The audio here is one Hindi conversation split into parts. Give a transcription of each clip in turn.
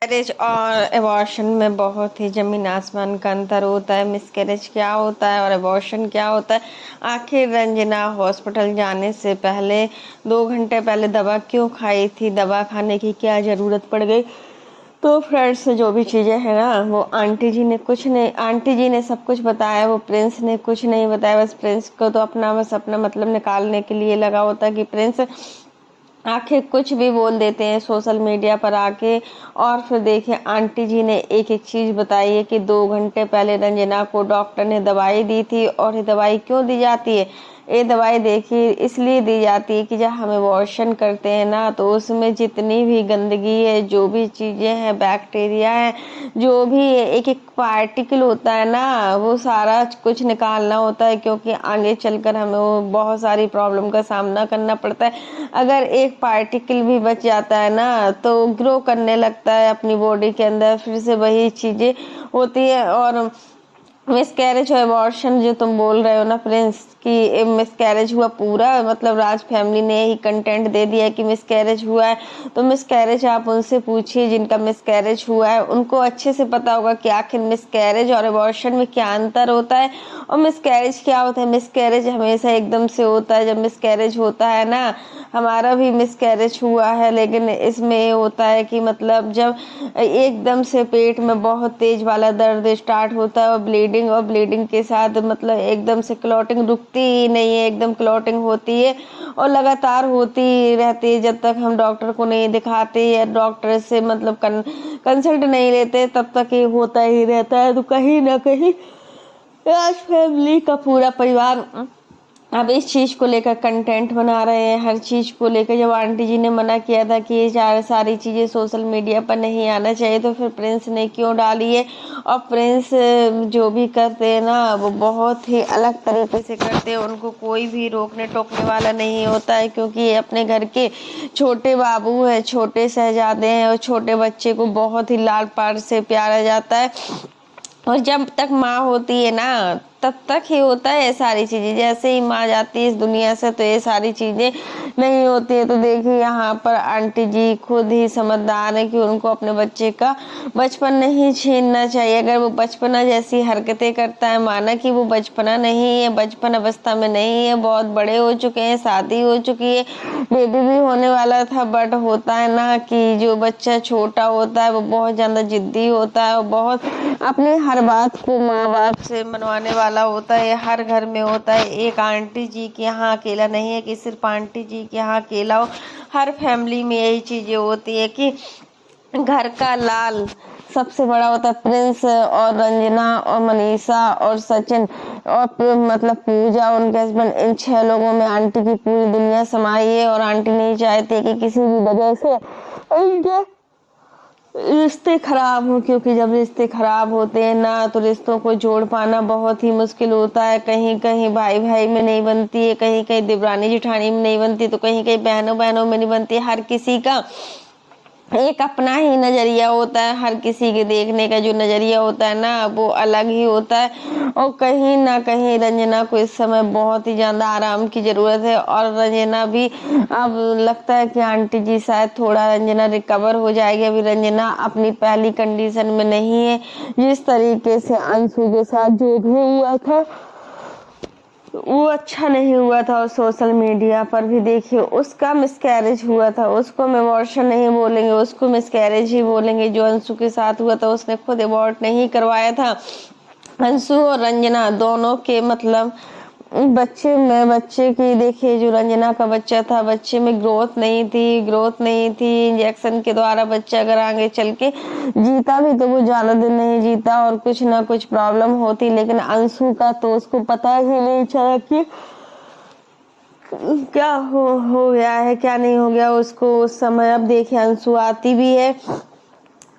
मिसकैरेज और एबॉर्शन में बहुत ही ज़मीन आसमान का अंतर होता है। मिसकैरेज क्या होता है और एबॉर्शन क्या होता है? आखिर रंजना हॉस्पिटल जाने से पहले 2 घंटे पहले दवा क्यों खाई थी? दवा खाने की क्या ज़रूरत पड़ गई? तो फ्रेंड्स, जो भी चीज़ें हैं ना, वो आंटी जी ने कुछ नहीं, आंटी जी ने सब कुछ बताया, वो प्रिंस ने कुछ नहीं बताया। बस प्रिंस को तो बस अपना मतलब निकालने के लिए लगा होता है कि प्रिंस आखिर कुछ भी बोल देते हैं सोशल मीडिया पर आके। और फिर देखिए, आंटी जी ने एक एक चीज़ बताई है कि 2 घंटे पहले रंजना को डॉक्टर ने दवाई दी थी। और ये दवाई क्यों दी जाती है? ये दवाई देखिए इसलिए दी जाती है कि जब हम अबॉर्शन करते हैं ना, तो उसमें जितनी भी गंदगी है, जो भी चीज़ें हैं, बैक्टीरिया है, जो भी एक एक पार्टिकल होता है ना, वो सारा कुछ निकालना होता है। क्योंकि आगे चलकर हमें वो बहुत सारी प्रॉब्लम का सामना करना पड़ता है। अगर एक पार्टिकल भी बच जाता है ना, तो ग्रो करने लगता है अपनी बॉडी के अंदर, फिर से वही चीज़ें होती है। और मिसकैरेज और अबॉर्शन जो तुम बोल रहे हो ना प्रिंस, कि मिसकैरेज हुआ, पूरा मतलब राज फैमिली ने ही कंटेंट दे दिया है कि मिसकैरेज हुआ है। तो मिसकैरेज आप उनसे पूछिए जिनका मिसकैरेज हुआ है, उनको अच्छे से पता होगा कि आखिर मिसकैरेज और अबॉर्शन में क्या अंतर होता है और मिसकैरेज क्या होता है। मिसकैरेज हमेशा एकदम से होता है। जब मिसकैरेज होता है ना, हमारा भी मिसकैरेज हुआ है, लेकिन इसमें ये होता है कि मतलब जब एकदम से पेट में बहुत तेज वाला दर्द स्टार्ट होता है और ब्लीडिंग के साथ मतलब एकदम से क्लॉटिंग रुकती ही नहीं है, एकदम क्लॉटिंग होती है और लगातार होती रहती है जब तक हम डॉक्टर को नहीं दिखाते या डॉक्टर से मतलब कंसल्ट नहीं लेते, तब तक ये होता ही रहता है। तो कहीं ना कहीं राज फैमिली का पूरा परिवार अब इस चीज़ को लेकर कंटेंट बना रहे हैं, हर चीज़ को लेकर। जब आंटी जी ने मना किया था कि ये सारी चीज़ें सोशल मीडिया पर नहीं आना चाहिए, तो फिर प्रिंस ने क्यों डाली है। और प्रिंस जो भी करते हैं ना, वो बहुत ही अलग तरीके से करते हैं। उनको कोई भी रोकने टोकने वाला नहीं होता है, क्योंकि ये अपने घर के छोटे बाबू है, छोटे शहजादे हैं और छोटे बच्चे को बहुत ही लाड प्यार से प्यारा जाता है। और जब तक माँ होती है ना, तब तक ही होता है ये सारी चीज़ें। जैसे ही माँ जाती है इस दुनिया से, तो ये सारी चीज़ें नहीं होती है। तो देखिए, यहाँ पर आंटी जी खुद ही समझदार है कि उनको अपने बच्चे का बचपन नहीं छीनना चाहिए। अगर वो बचपना जैसी हरकतें करता है, माना कि वो बचपना नहीं है, बचपन अवस्था में नहीं है, बहुत बड़े हो चुके हैं, शादी हो चुकी है, बेबी भी होने वाला था। बट होता है ना कि जो बच्चा छोटा होता है वो बहुत ज़्यादा जिद्दी होता है और बहुत अपने हर बात को माँ बाप से मनवाने वाला होता है। हर घर में होता है। एक आंटी जी के यहाँ अकेला नहीं है कि सिर्फ आंटी जी के यहाँ अकेला हो, हर फैमिली में यही चीज़ें होती है कि घर का लाल सबसे बड़ा होता है। प्रिंस और रंजना और मनीषा और सचिन और मतलब पूजा, उनके हस्बैंड, इन 6 लोगों में आंटी की पूरी दुनिया समाई है। और आंटी नहीं चाहती कि किसी भी वजह से उनके रिश्ते खराब हो, क्योंकि जब रिश्ते खराब होते हैं ना, तो रिश्तों को जोड़ पाना बहुत ही मुश्किल होता है। कहीं कहीं भाई भाई में नहीं बनती है, कहीं कहीं देवरानी जेठानी में नहीं बनती, तो कहीं कहीं बहनों बहनों में नहीं बनती। हर किसी का एक अपना ही नजरिया होता है। हर किसी के देखने का जो नजरिया होता है ना, वो अलग ही होता है। और कहीं ना कहीं रंजना को इस समय बहुत ही ज्यादा आराम की जरूरत है। और रंजना भी, अब लगता है कि आंटी जी शायद थोड़ा रंजना रिकवर हो जाएगी। अभी रंजना अपनी पहली कंडीशन में नहीं है। जिस तरीके से अंशु के साथ जो भी हुआ था, वो अच्छा नहीं हुआ था। और सोशल मीडिया पर भी देखिए, उसका मिसकैरेज हुआ था, उसको हम अबॉर्शन नहीं बोलेंगे, उसको मिसकैरेज ही बोलेंगे। जो अंशु के साथ हुआ था, उसने खुद अबॉर्ट नहीं करवाया था। अंशु और रंजना दोनों के मतलब बच्चे की देखिए, जो रंजना का बच्चा था, बच्चे में ग्रोथ नहीं थी। इंजेक्शन के द्वारा बच्चा अगर आगे चल के जीता भी, तो वो ज्यादा दिन नहीं जीता और कुछ ना कुछ प्रॉब्लम होती। लेकिन अंशु का तो उसको पता ही नहीं चला कि क्या हो गया है, क्या नहीं हो गया उसको उस समय। अब देखिए, अंशु आती भी है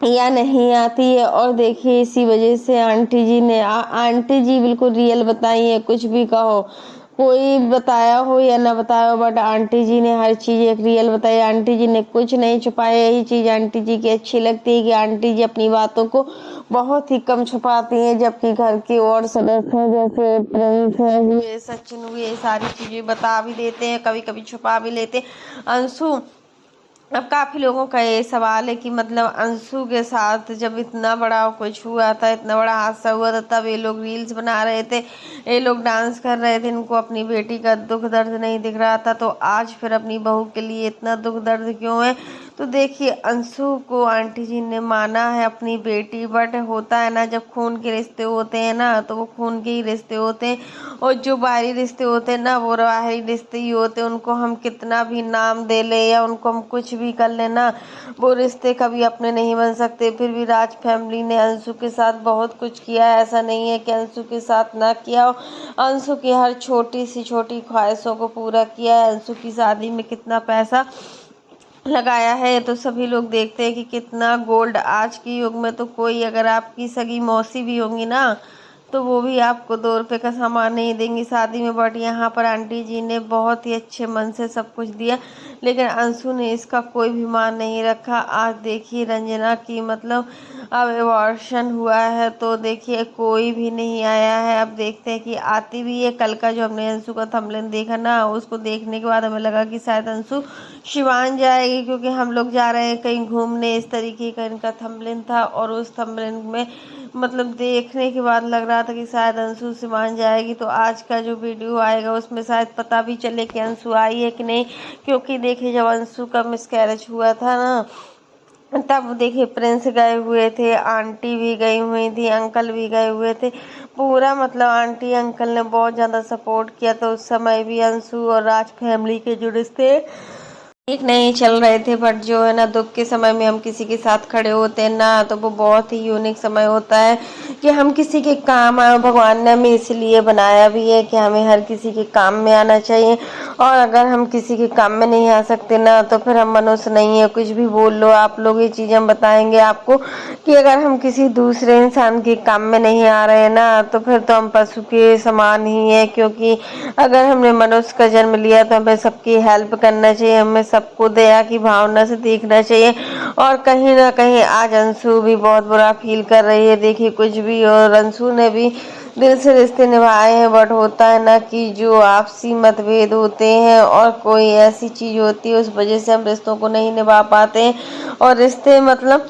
या नहीं आती है। और देखिए, इसी वजह से आंटी जी ने आंटी जी बिल्कुल रियल बताई है। कुछ भी कहो, कोई बताया हो या ना बताया हो, बट आंटी जी ने हर चीज एक रियल बताई। आंटी जी ने कुछ नहीं छुपाया। यही चीज आंटी जी की अच्छी लगती है कि आंटी जी अपनी बातों को बहुत ही कम छुपाती हैं। जबकि घर के और सदस्य जैसे प्रिंस हुए, सचिन हुए, सारी चीजें बता भी देते हैं, कभी कभी छुपा भी लेते हैं। अंशु अब काफ़ी लोगों का ये सवाल है कि मतलब अंशु के साथ जब इतना बड़ा कुछ हुआ था, इतना बड़ा हादसा हुआ था, तब ये लोग रील्स बना रहे थे, ये लोग डांस कर रहे थे, इनको अपनी बेटी का दुख दर्द नहीं दिख रहा था, तो आज फिर अपनी बहू के लिए इतना दुख दर्द क्यों है। तो देखिए, अंशु को आंटी जी ने माना है अपनी बेटी, बट होता है ना, जब खून के रिश्ते होते हैं ना, तो वो खून के ही रिश्ते होते हैं, और जो बाहरी रिश्ते होते हैं ना, वो बाहरी रिश्ते ही होते हैं। उनको हम कितना भी नाम दे ले या उनको हम कुछ भी कर लेना, वो रिश्ते कभी अपने नहीं बन सकते। फिर भी राज फैमिली ने अंशु के साथ बहुत कुछ किया है, ऐसा नहीं है कि अंशु के साथ ना किया हो। अंशु की हर छोटी सी छोटी ख्वाहिशों को पूरा किया है। अंशु की शादी में कितना पैसा लगाया है, तो सभी लोग देखते हैं कि कितना गोल्ड। आज के युग में तो कोई, अगर आपकी सगी मौसी भी होंगी ना, तो वो भी आपको 2 रुपए का सामान नहीं देंगी शादी में। बट यहाँ पर आंटी जी ने बहुत ही अच्छे मन से सब कुछ दिया, लेकिन अंशु ने इसका कोई भी मान नहीं रखा। आज देखिए रंजना की मतलब अब एबॉर्शन हुआ है, तो देखिए कोई भी नहीं आया है। अब देखते हैं कि आती भी है। कल का जो हमने अंशु का थंबनेल देखा ना, उसको देखने के बाद हमें लगा कि शायद अंशु शिवान जाएगी, क्योंकि हम लोग जा रहे हैं कहीं घूमने, इस तरीके का इनका थंबनेल था। और उस थंबनेल में मतलब देखने के बाद लग रहा था कि शायद अंशु शिवान जाएगी। तो आज का जो वीडियो आएगा उसमें शायद पता भी चले कि अंशु आई है कि नहीं, क्योंकि देखिए जब अंशु का मिसकैरेज हुआ था ना, तब देखिए प्रिंस गए हुए थे, आंटी भी गई हुई थी, अंकल भी गए हुए थे। पूरा मतलब आंटी अंकल ने बहुत ज़्यादा सपोर्ट किया। तो उस समय भी अंशु और राज फैमिली के जो रिश्ते ठीक नहीं चल रहे थे, बट जो है ना, दुख के समय में हम किसी के साथ खड़े होते हैं ना, तो वो बहुत ही यूनिक समय होता है कि हम किसी के काम आए। भगवान ने हमें इसलिए बनाया भी है कि हमें हर किसी के काम में आना चाहिए, और अगर हम किसी के काम में नहीं आ सकते ना, तो फिर हम मनुष्य नहीं है। कुछ भी बोल लो आप लोग, ये चीज़ हम बताएंगे आपको कि अगर हम किसी दूसरे इंसान के काम में नहीं आ रहे हैं ना, तो फिर तो हम पशु के समान ही है। क्योंकि अगर हमने मनुष्य का जन्म लिया, तो हमें सबकी हेल्प करना चाहिए, हमें सबको दया की भावना से देखना चाहिए। और कहीं ना कहीं आज अंशु भी बहुत बुरा फील कर रही है। देखिए कुछ भी, और अंशु ने भी दिल से रिश्ते निभाए हैं, बट होता है ना कि जो आपसी मतभेद होते हैं और कोई ऐसी चीज़ होती है, उस वजह से हम रिश्तों को नहीं निभा पाते हैं, और रिश्ते मतलब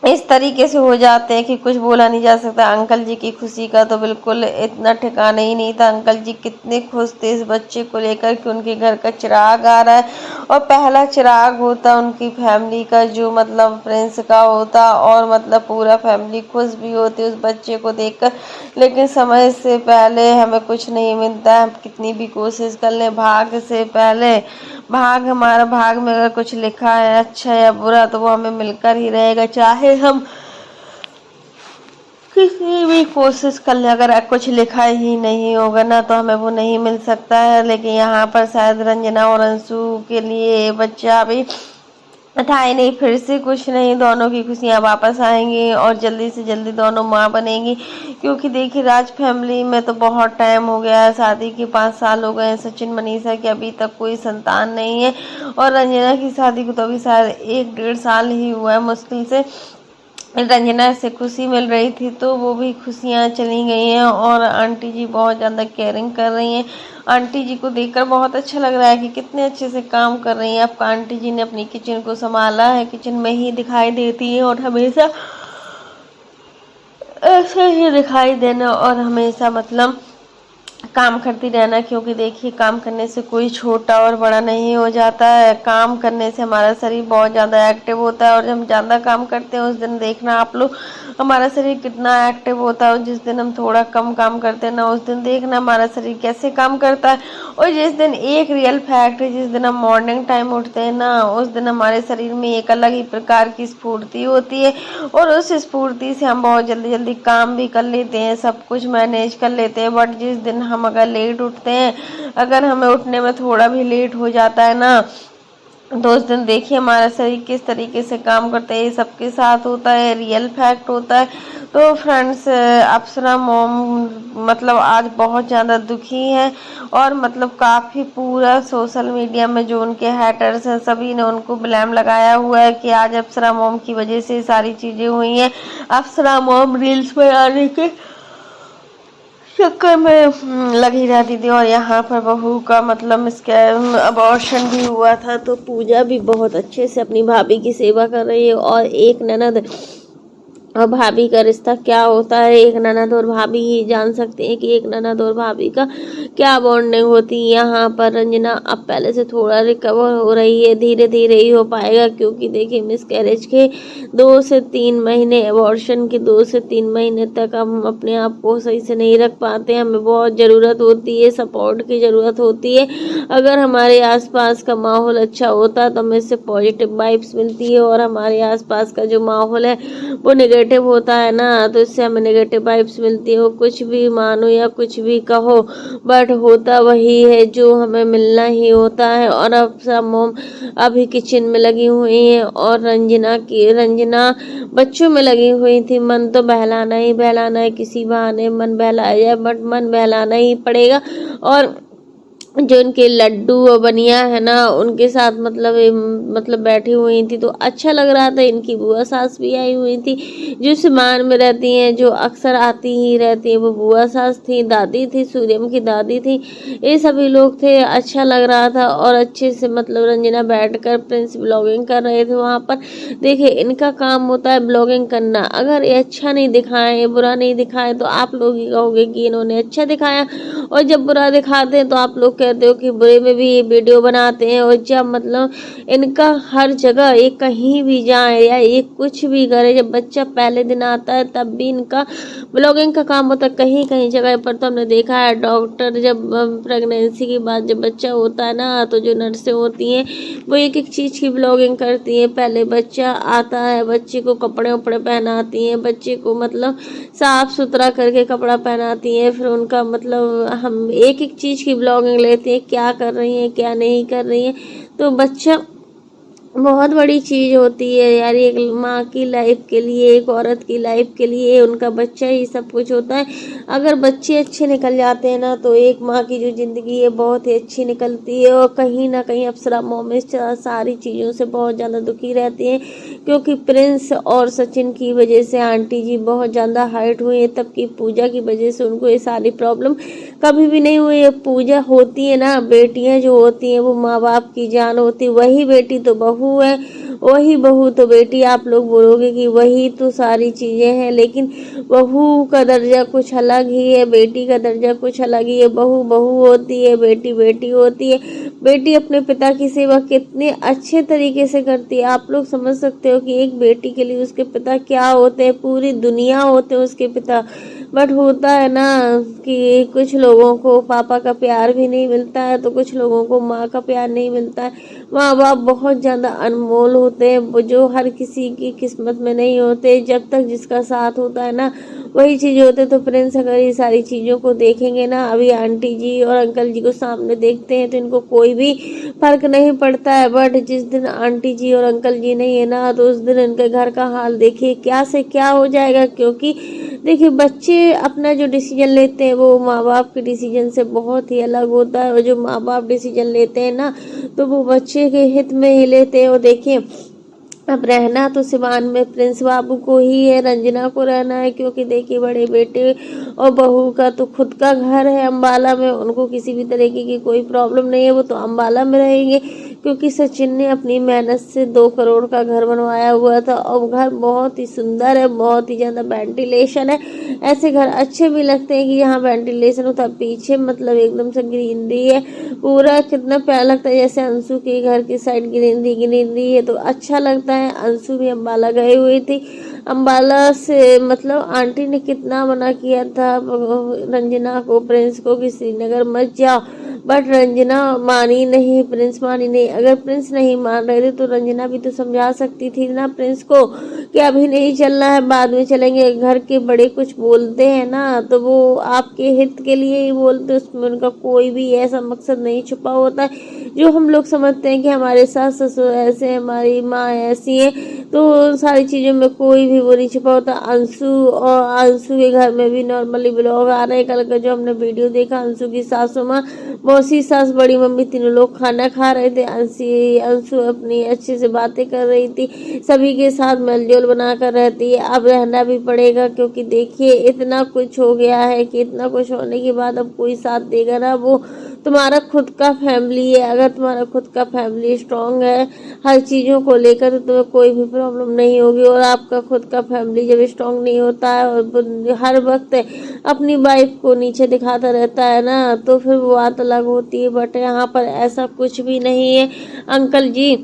इस तरीके से हो जाते हैं कि कुछ बोला नहीं जा सकता। अंकल जी की खुशी का तो बिल्कुल इतना ठिकाना ही नहीं था। अंकल जी कितने खुश थे इस बच्चे को लेकर कि उनके घर का चिराग आ रहा है, और पहला चिराग होता उनकी फैमिली का, जो मतलब प्रिंस का होता, और मतलब पूरा फैमिली खुश भी होती उस बच्चे को देखकर। लेकिन समय से पहले हमें कुछ नहीं मिलता है, हम कितनी भी कोशिश कर लें। भाग्य से पहले भाग, हमारा भाग में अगर कुछ लिखा है अच्छा या बुरा, तो वो हमें मिलकर ही रहेगा, चाहे हम किसी भी कोशिश कर ले। अगर कुछ लिखा ही नहीं होगा ना, तो हमें वो नहीं मिल सकता है। लेकिन यहाँ पर शायद रंजना और अंशु के लिए बच्चा भी था ही नहीं, फिर से कुछ नहीं, दोनों की खुशियाँ वापस आएंगी और जल्दी से जल्दी दोनों माँ बनेंगी। क्योंकि देखिए राज फैमिली में तो बहुत टाइम हो गया है, शादी के 5 साल हो गए हैं सचिन मनीषा के, अभी तक कोई संतान नहीं है। और रंजना की शादी को तो अभी शायद 1 डेढ़ साल ही हुआ है मुश्किल से। रंजना से खुशी मिल रही थी, तो वो भी खुशियाँ चली गई हैं, और आंटी जी बहुत ज़्यादा केयरिंग कर रही हैं। आंटी जी को देखकर बहुत अच्छा लग रहा है कि कितने अच्छे से काम कर रही हैं। आपका आंटी जी ने अपनी किचन को संभाला है, किचन में ही दिखाई देती है, और हमेशा ऐसे ही दिखाई देना, और हमेशा मतलब काम करती रहना। क्योंकि देखिए काम करने से कोई छोटा और बड़ा नहीं हो जाता है, काम करने से हमारा शरीर बहुत ज़्यादा एक्टिव होता है। और जब हम ज़्यादा काम करते हैं, उस दिन देखना आप लोग हमारा शरीर कितना एक्टिव होता है, और जिस दिन हम थोड़ा कम काम करते हैं ना, उस दिन देखना हमारा शरीर कैसे काम करता है। और जिस दिन, एक रियल फैक्ट है, जिस दिन हम मॉर्निंग टाइम उठते हैं ना, उस दिन हमारे शरीर में एक अलग ही प्रकार की स्फूर्ति होती है, और उस स्फूर्ति से हम बहुत जल्दी जल्दी काम भी कर लेते हैं, सब कुछ मैनेज कर लेते हैं। बट जिस दिन हम अगर लेट उठते हैं, अगर हमें उठने में थोड़ा भी लेट हो जाता है ना, तो उस दिन देखिए हमारा शरीर किस तरीके से काम करता है। ये सबके साथ होता है, रियल फैक्ट होता है। तो फ्रेंड्स, अप्सरा मॉम मतलब आज बहुत ज़्यादा दुखी है, और मतलब काफ़ी पूरा सोशल मीडिया में जो उनके हैटर्स हैं, सभी ने उनको ब्लेम लगाया हुआ है कि आज अप्सरा मॉम की वजह से सारी चीज़ें हुई हैं। अप्सरा मॉम रील्स में आने के चक्कर में लगी रहती थी। और यहाँ पर बहू का मतलब इसके अबॉर्शन भी हुआ था, तो पूजा भी बहुत अच्छे से अपनी भाभी की सेवा कर रही है। और एक ननद और भाभी का रिश्ता क्या होता है, एक ननद और भाभी ही जान सकते हैं कि एक ननद और भाभी का क्या बॉन्डिंग होती है। यहाँ पर रंजना अब पहले से थोड़ा रिकवर हो रही है, धीरे धीरे ही हो पाएगा, क्योंकि देखिए मिस कैरेज के 2 से 3 महीने, अबॉर्शन के 2 से 3 महीने तक हम अपने आप को सही से नहीं रख पाते। हमें बहुत ज़रूरत होती है, सपोर्ट की ज़रूरत होती है। अगर हमारे आसपास का माहौल अच्छा होता है तो हमें इससे पॉजिटिव वाइब्स मिलती है, और हमारे आसपास का जो माहौल है वो नेगेटिव होता है ना, तो इससे हमें नेगेटिव वाइब्स मिलती है। वो कुछ भी मानो या कुछ भी कहो, बट होता वही है जो हमें मिलना ही होता है। और अब सब मोम अभी किचन में लगी हुई हैं, और रंजना बच्चों में लगी हुई थी। मन तो बहलाना है, किसी बहाने मन बहलाया जाए, बट मन बहलाना ही पड़ेगा। और जो उनके लड्डू और बनिया है ना, उनके साथ मतलब बैठी हुई थी, तो अच्छा लग रहा था। इनकी बुआ सास भी आई हुई थी, जो सिमान में रहती हैं, जो अक्सर आती ही रहती है। वो बुआ सास थी, दादी थी, सूर्यम की दादी थी, ये सभी लोग थे। अच्छा लग रहा था। और अच्छे से मतलब रंजना बैठकर प्रिंस ब्लॉगिंग कर रहे थे वहाँ पर। देखिए इनका काम होता है ब्लॉगिंग करना। अगर ये अच्छा नहीं दिखाए, बुरा नहीं दिखाए, तो आप लोग ही कहोगे कि इन्होंने अच्छा दिखाया, और जब बुरा दिखाते हैं तो आप लोग कहते हो कि बुरे में भी ये वीडियो बनाते हैं। और जब मतलब इनका हर जगह, ये कहीं भी जाए या ये कुछ भी करे, जब बच्चा पहले दिन आता है तब भी इनका ब्लॉगिंग का काम होता है। कहीं कहीं जगह पर तो हमने देखा है, डॉक्टर जब प्रेगनेंसी के बाद जब बच्चा होता है ना, तो जो नर्सें होती हैं वो एक एक चीज़ की ब्लॉगिंग करती हैं। पहले बच्चा आता है, बच्चे को कपड़े उपड़े पहनाती हैं, बच्चे को मतलब साफ सुथरा करके कपड़ा पहनाती हैं, फिर उनका मतलब हम एक एक चीज़ की ब्लॉगिंग लेते हैं, क्या कर रही हैं क्या नहीं कर रही हैं। तो बच्चा बहुत बड़ी चीज़ होती है यार, एक माँ की लाइफ के लिए, एक औरत की लाइफ के लिए उनका बच्चा ही सब कुछ होता है। अगर बच्चे अच्छे निकल जाते हैं ना, तो एक माँ की जो ज़िंदगी है बहुत ही अच्छी निकलती है। और कहीं ना कहीं अप्सरा मोमेश सारी चीज़ों से बहुत ज़्यादा दुखी रहती हैं, क्योंकि प्रिंस और सचिन की वजह से आंटी जी बहुत ज़्यादा हर्ट हुई है। तब की पूजा की वजह से उनको ये सारी प्रॉब्लम कभी भी नहीं हुई है। पूजा होती है ना, बेटियां जो होती हैं वो माँ बाप की जान होती है। वही बेटी तो बहू है, वही बहू तो बेटी। आप लोग बोलोगे कि वही तो सारी चीज़ें हैं, लेकिन बहू का दर्जा कुछ अलग ही है, बेटी का दर्जा कुछ अलग ही है। बहू बहू होती है, बेटी बेटी होती है। बेटी अपने पिता की सेवा कितने अच्छे तरीके से करती है, आप लोग समझ सकते हो कि एक बेटी के लिए उसके पिता क्या होते हैं, पूरी दुनिया होते हैं उसके पिता। बट होता है ना कि कुछ लोगों को पापा का प्यार भी नहीं मिलता है, तो कुछ लोगों को माँ का प्यार नहीं मिलता है। माँ बाप बहुत ज़्यादा अनमोल होते हैं, वो जो हर किसी की किस्मत में नहीं होते। जब तक जिसका साथ होता है ना, वही चीज़ होते। तो फ्रेंड्स अगर ये सारी चीज़ों को देखेंगे ना, अभी आंटी जी और अंकल जी को सामने देखते हैं तो इनको कोई भी फर्क नहीं पड़ता है। बट जिस दिन आंटी जी और अंकल जी नहीं है ना, तो उस दिन इनके घर का हाल देखिए क्या से क्या हो जाएगा। क्योंकि देखिए बच्चे अपना जो डिसीजन लेते हैं वो माँ बाप के डिसीजन से बहुत ही अलग होता है। और जो माँ बाप डिसीजन लेते हैं ना, तो वो बच्चे के हित में ही लेते हैं। और देखिए अब रहना तो सिवान में प्रिंस बाबू को ही है, रंजना को रहना है, क्योंकि देखिए बड़े बेटे और बहू का तो खुद का घर है अम्बाला में, उनको किसी भी तरीके की कोई प्रॉब्लम नहीं है, वो तो अम्बाला में रहेंगे। क्योंकि सचिन ने अपनी मेहनत से 2 करोड़ का घर बनवाया हुआ था, और घर बहुत ही सुंदर है, बहुत ही ज़्यादा वेंटिलेशन है। ऐसे घर अच्छे भी लगते हैं कि यहाँ वेंटिलेशन होता है, पीछे मतलब एकदम से ग्रीनरी है, पूरा कितना प्यारा लगता है। जैसे अंशु के घर की साइड ग्रीनरी ग्रीनरी है, तो अच्छा लगता है। अंशु भी अम्बाला गई हुई थी, अम्बाला से मतलब आंटी ने कितना मना किया था रंजना को, प्रिंस को कि श्रीनगर मत जाओ, बट रंजना मानी नहीं, प्रिंस मानी नहीं। अगर प्रिंस नहीं मान रहे थे तो रंजना भी तो समझा सकती थी ना प्रिंस को कि अभी नहीं चलना है, बाद में चलेंगे। घर के बड़े कुछ बोलते हैं ना, तो वो आपके हित के लिए ही बोलते, उसमें उनका कोई भी ऐसा मकसद नहीं छुपा होता है। जो हम लोग समझते हैं कि हमारे सास ससुर ऐसे हैं, हमारी माँ ऐसी है, तो सारी चीज़ों में कोई भी वो नहीं छुपा होता। अंशु के घर में भी नॉर्मली ब्लॉग आ रहे हैं। कल का जो हमने वीडियो देखा, अंशु की सासू माँ, मौसी सास, बड़ी मम्मी, तीनों लोग खाना खा रहे थे। अंशु अपनी अच्छे से बातें कर रही थी, सभी के साथ मेलजोल बनाकर रहती है। अब रहना भी पड़ेगा, क्योंकि देखिए इतना कुछ हो गया है कि इतना कुछ होने के बाद अब कोई साथ देगा ना। वो तुम्हारा खुद का फैमिली है। अगर तुम्हारा खुद का फैमिली स्ट्रांग है हर चीज़ों को लेकर, तो तुम्हें कोई भी प्रॉब्लम नहीं होगी। और आपका खुद का फैमिली जब स्ट्रांग नहीं होता है और हर वक्त अपनी वाइफ को नीचे दिखाता रहता है ना, तो फिर वो बात अलग होती है। बट यहाँ पर ऐसा कुछ भी नहीं है अंकल जी।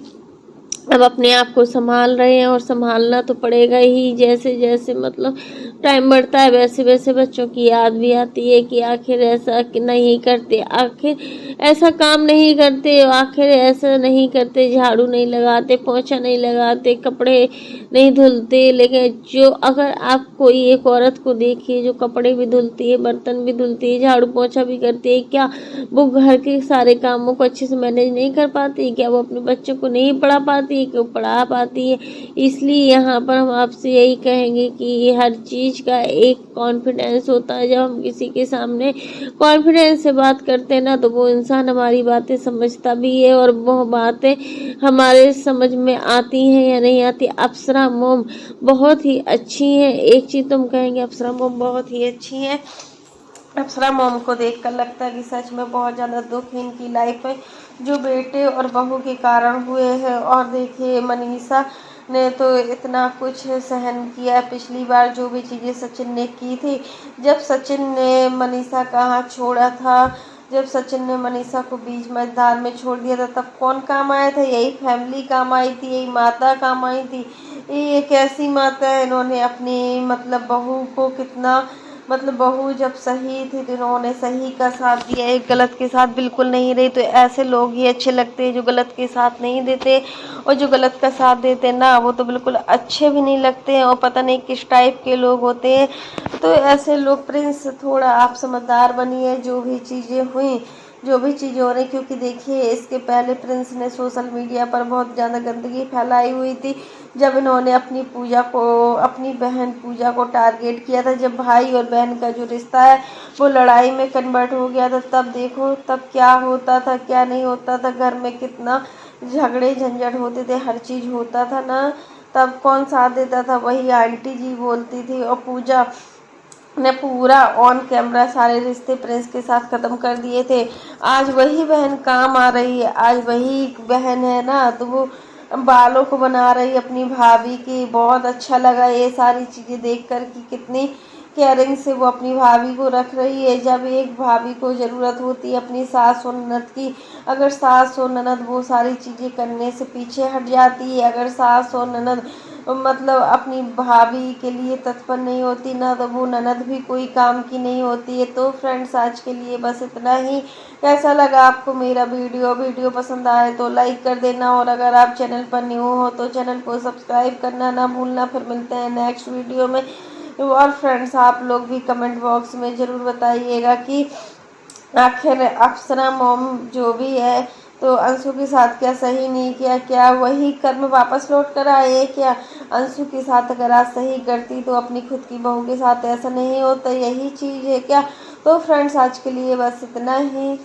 अब अपने आप को संभाल रहे हैं और संभालना तो पड़ेगा ही। जैसे जैसे मतलब टाइम बढ़ता है वैसे वैसे बच्चों की याद भी आती है कि आखिर ऐसा नहीं करते, आखिर ऐसा काम नहीं करते, आखिर ऐसा नहीं करते, झाड़ू नहीं लगाते, पोंछा नहीं लगाते, कपड़े नहीं धुलते। लेकिन जो अगर आप कोई एक औरत को देखिए जो कपड़े भी धुलती है, बर्तन भी धुलती है, झाड़ू पोंछा भी करती है, क्या वो घर के सारे कामों को अच्छे से मैनेज नहीं कर पाती? क्या वो अपने बच्चों को नहीं पढ़ा पाती है? क्यों पढ़ा पाती है? इसलिए यहाँ पर हम आपसे यही कहेंगे कि हर चीज़ का एक कॉन्फिडेंस होता है। जब हम किसी के सामने कॉन्फिडेंस से बात करते हैं ना, तो वो इंसान हमारी बातें समझता भी है और वो बातें हमारे समझ में आती हैं या नहीं आती। अप्सरा मोम बहुत ही अच्छी हैं। एक चीज़ तुम कहेंगे, अप्सरा मोम बहुत ही अच्छी हैं। अप्सरा मोम को देखकर लगता है कि सच में बहुत ज़्यादा दुख है इनकी लाइफ में, जो बेटे और बहू के कारण हुए हैं। और देखिए मनीषा ने तो इतना कुछ सहन किया। पिछली बार जो भी चीज़ें सचिन ने की थी, जब सचिन ने मनीषा का हाथ छोड़ा था, जब सचिन ने मनीषा को बीच मझधार में छोड़ दिया था, तब कौन काम आया था? यही फैमिली काम आई थी, यही माता काम आई थी। ये एक ऐसी माता है, इन्होंने अपनी मतलब बहू को कितना मतलब बहू जब सही थी तो इन्होंने सही का साथ दिया, एक गलत के साथ बिल्कुल नहीं रही। तो ऐसे लोग ही अच्छे लगते हैं जो गलत के साथ नहीं देते, और जो गलत का साथ देते ना वो तो बिल्कुल अच्छे भी नहीं लगते हैं, और पता नहीं किस टाइप के लोग होते हैं। तो ऐसे लोग, प्रिंस थोड़ा आप समझदार बनिए। जो भी चीज़ें हुई, जो भी चीज़ें हो रही, क्योंकि देखिए इसके पहले प्रिंस ने सोशल मीडिया पर बहुत ज़्यादा गंदगी फैलाई हुई थी, जब इन्होंने अपनी बहन पूजा को टारगेट किया था। जब भाई और बहन का जो रिश्ता है वो लड़ाई में कन्वर्ट हो गया था, तब देखो तब क्या होता था, क्या नहीं होता था, घर में कितना झगड़े झंझट होते थे, हर चीज़ होता था ना। तब कौन साथ देता था? वही आंटी जी बोलती थी, और पूजा ने पूरा ऑन कैमरा सारे रिश्ते प्रिंस के साथ ख़त्म कर दिए थे। आज वही बहन काम आ रही है, आज वही बहन है ना, तो वो बालों को बना रही अपनी भाभी की। बहुत अच्छा लगा ये सारी चीज़ें देख कर कि कितनी केयरिंग से वो अपनी भाभी को रख रही है। जब एक भाभी को ज़रूरत होती है अपनी सास और ननद की, अगर सास और ननद वो सारी चीज़ें करने से पीछे हट जाती है, अगर सास और ननद मतलब अपनी भाभी के लिए तत्पर नहीं होती ना, तो वो ननद भी कोई काम की नहीं होती है। तो फ्रेंड्स आज के लिए बस इतना ही। कैसा लगा आपको मेरा वीडियो पसंद आए तो लाइक कर देना, और अगर आप चैनल पर न्यू हो तो चैनल को सब्सक्राइब करना ना भूलना। फिर मिलते हैं नेक्स्ट वीडियो में। और फ्रेंड्स आप लोग भी कमेंट बॉक्स में ज़रूर बताइएगा कि आखिर अप्सरा मॉम जो भी है, तो अंशु के साथ क्या सही नहीं किया? क्या वही कर्म वापस लौट कर आए? क्या अंशु के साथ अगर आज सही करती तो अपनी खुद की बहू के साथ ऐसा नहीं होता? यही चीज़ है क्या? तो फ्रेंड्स आज के लिए बस इतना ही।